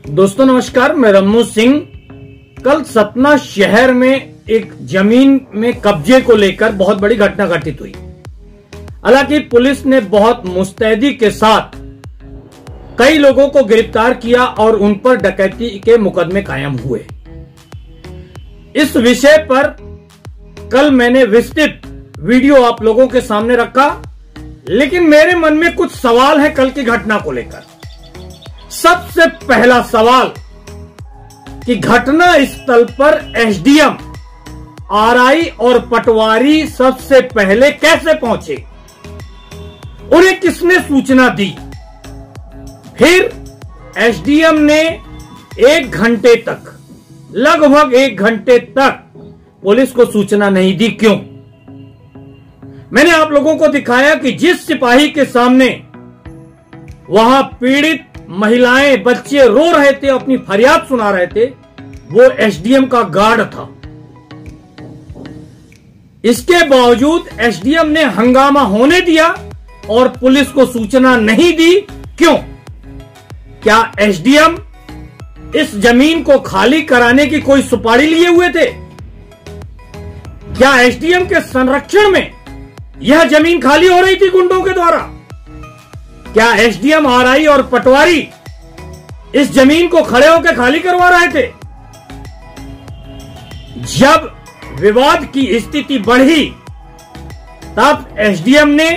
दोस्तों नमस्कार, मैं रम्मू सिंह। कल सतना शहर में एक जमीन में कब्जे को लेकर बहुत बड़ी घटना घटित हुई। हालांकि पुलिस ने बहुत मुस्तैदी के साथ कई लोगों को गिरफ्तार किया और उन पर डकैती के मुकदमे कायम हुए। इस विषय पर कल मैंने विस्तृत वीडियो आप लोगों के सामने रखा, लेकिन मेरे मन में कुछ सवाल है कल की घटना को लेकर। सबसे पहला सवाल कि घटना स्थल पर एसडीएम, आरआई और पटवारी सबसे पहले कैसे पहुंचे, उन्हें किसने सूचना दी। फिर एसडीएम ने 1 घंटे तक, लगभग 1 घंटे तक पुलिस को सूचना नहीं दी। क्यों? मैंने आप लोगों को दिखाया कि जिस सिपाही के सामने वहां पीड़ित महिलाएं, बच्चे रो रहे थे, अपनी फरियाद सुना रहे थे, वो एसडीएम का गार्ड था। इसके बावजूद एसडीएम ने हंगामा होने दिया और पुलिस को सूचना नहीं दी। क्यों? क्या एसडीएम इस जमीन को खाली कराने की कोई सुपारी लिए हुए थे? क्या एसडीएम के संरक्षण में यह जमीन खाली हो रही थी गुंडों के द्वारा? क्या एसडीएम, आरआई और पटवारी इस जमीन को खड़े होकर खाली करवा रहे थे? जब विवाद की स्थिति बढ़ी तब एसडीएम ने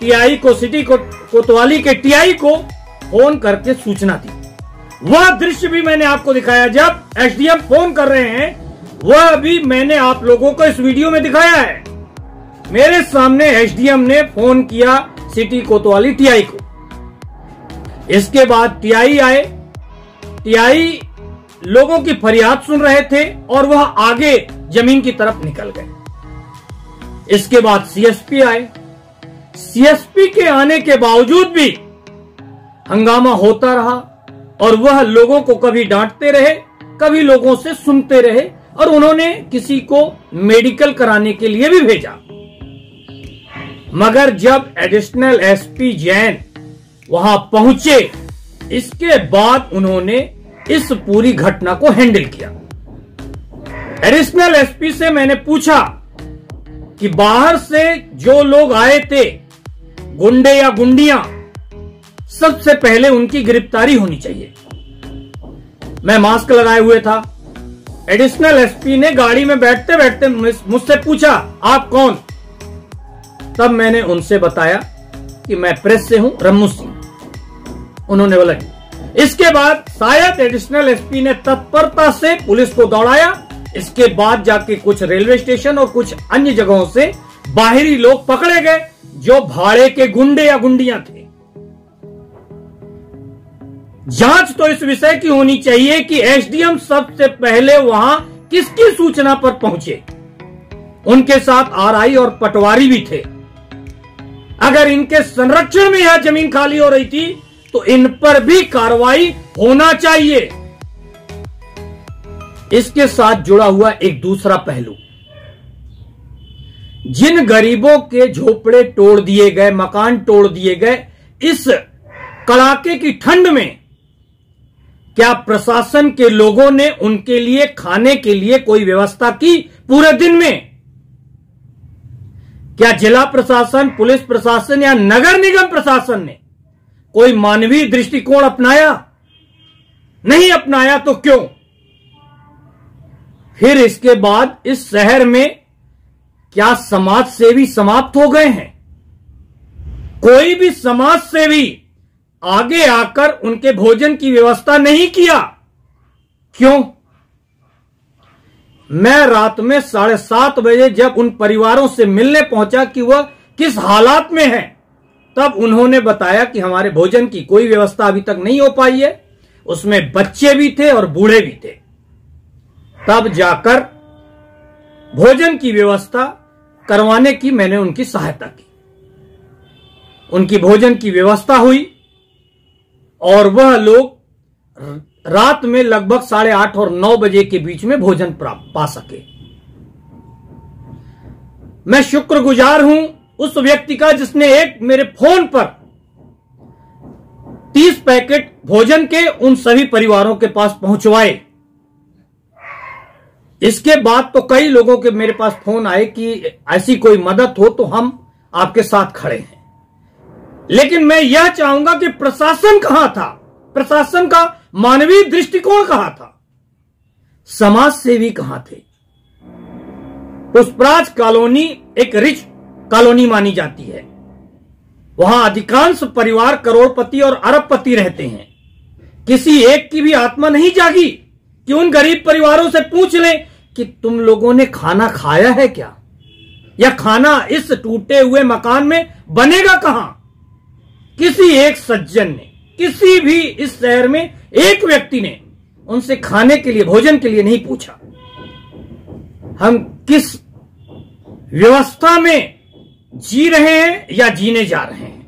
टीआई को, सिटी कोतवाली के टीआई को फोन करके सूचना दी। वह दृश्य भी मैंने आपको दिखाया। जब एसडीएम फोन कर रहे हैं वह भी मैंने आप लोगों को इस वीडियो में दिखाया है। मेरे सामने एसडीएम ने फोन किया सिटी कोतवाली टीआई को। इसके बाद टीआई आए। टीआई लोगों की फरियाद सुन रहे थे और वह आगे जमीन की तरफ निकल गए। इसके बाद सीएसपी आए। सीएसपी के आने के बावजूद भी हंगामा होता रहा और वह लोगों को कभी डांटते रहे, कभी लोगों से सुनते रहे और उन्होंने किसी को मेडिकल कराने के लिए भी भेजा। मगर जब एडिशनल एसपी जैन वहां पहुंचे, इसके बाद उन्होंने इस पूरी घटना को हैंडल किया। एडिशनल एसपी से मैंने पूछा कि बाहर से जो लोग आए थे, गुंडे या गुंडियां, सबसे पहले उनकी गिरफ्तारी होनी चाहिए। मैं मास्क लगाए हुए था। एडिशनल एसपी ने गाड़ी में बैठते बैठते मुझसे पूछा, आप कौन? तब मैंने उनसे बताया कि मैं प्रेस से हूं, रम्मू सिंह। उन्होंने बोला। इसके बाद शायद एडिशनल एसपी ने तत्परता से पुलिस को दौड़ाया। इसके बाद जाके कुछ रेलवे स्टेशन और कुछ अन्य जगहों से बाहरी लोग पकड़े गए जो भाड़े के गुंडे या गुंडियां थे। जांच तो इस विषय की होनी चाहिए कि एसडीएम सबसे पहले वहां किसकी सूचना पर पहुंचे। उनके साथ आरआई और पटवारी भी थे। अगर इनके संरक्षण में यह जमीन खाली हो रही थी तो इन पर भी कार्रवाई होना चाहिए। इसके साथ जुड़ा हुआ एक दूसरा पहलू, जिन गरीबों के झोपड़े तोड़ दिए गए, मकान तोड़ दिए गए, इस कड़ाके की ठंड में क्या प्रशासन के लोगों ने उनके लिए खाने के लिए कोई व्यवस्था की पूरे दिन में? क्या जिला प्रशासन, पुलिस प्रशासन या नगर निगम प्रशासन ने कोई मानवीय दृष्टिकोण अपनाया? नहीं अपनाया तो क्यों? फिर इसके बाद इस शहर में क्या समाज सेवी समाप्त हो गए हैं? कोई भी समाज सेवी आगे आकर उनके भोजन की व्यवस्था नहीं किया। क्यों? मैं रात में 7:30 बजे जब उन परिवारों से मिलने पहुंचा कि वह किस हालात में है, तब उन्होंने बताया कि हमारे भोजन की कोई व्यवस्था अभी तक नहीं हो पाई है। उसमें बच्चे भी थे और बूढ़े भी थे। तब जाकर भोजन की व्यवस्था करवाने की मैंने उनकी सहायता की। उनकी भोजन की व्यवस्था हुई और वह लोग रात में लगभग 8:30 और 9 बजे के बीच में भोजन पा सके। मैं शुक्रगुजार हूं उस व्यक्ति का जिसने एक मेरे फोन पर 30 पैकेट भोजन के उन सभी परिवारों के पास पहुंचवाए। इसके बाद तो कई लोगों के मेरे पास फोन आए कि ऐसी कोई मदद हो तो हम आपके साथ खड़े हैं। लेकिन मैं यह चाहूंगा कि प्रशासन कहां था, प्रशासन का मानवीय दृष्टिकोण कहां था, समाज सेवी कहां थे। पुष्पराज कॉलोनी एक रिच कॉलोनी मानी जाती है। वहां अधिकांश परिवार करोड़पति और अरबपति रहते हैं। किसी एक की भी आत्मा नहीं जागी कि उन गरीब परिवारों से पूछ लें कि तुम लोगों ने खाना खाया है क्या, या खाना इस टूटे हुए मकान में बनेगा कहां। किसी एक सज्जन ने, किसी भी इस शहर में एक व्यक्ति ने उनसे खाने के लिए, भोजन के लिए नहीं पूछा। हम किस व्यवस्था में जी रहे हैं या जीने जा रहे हैं।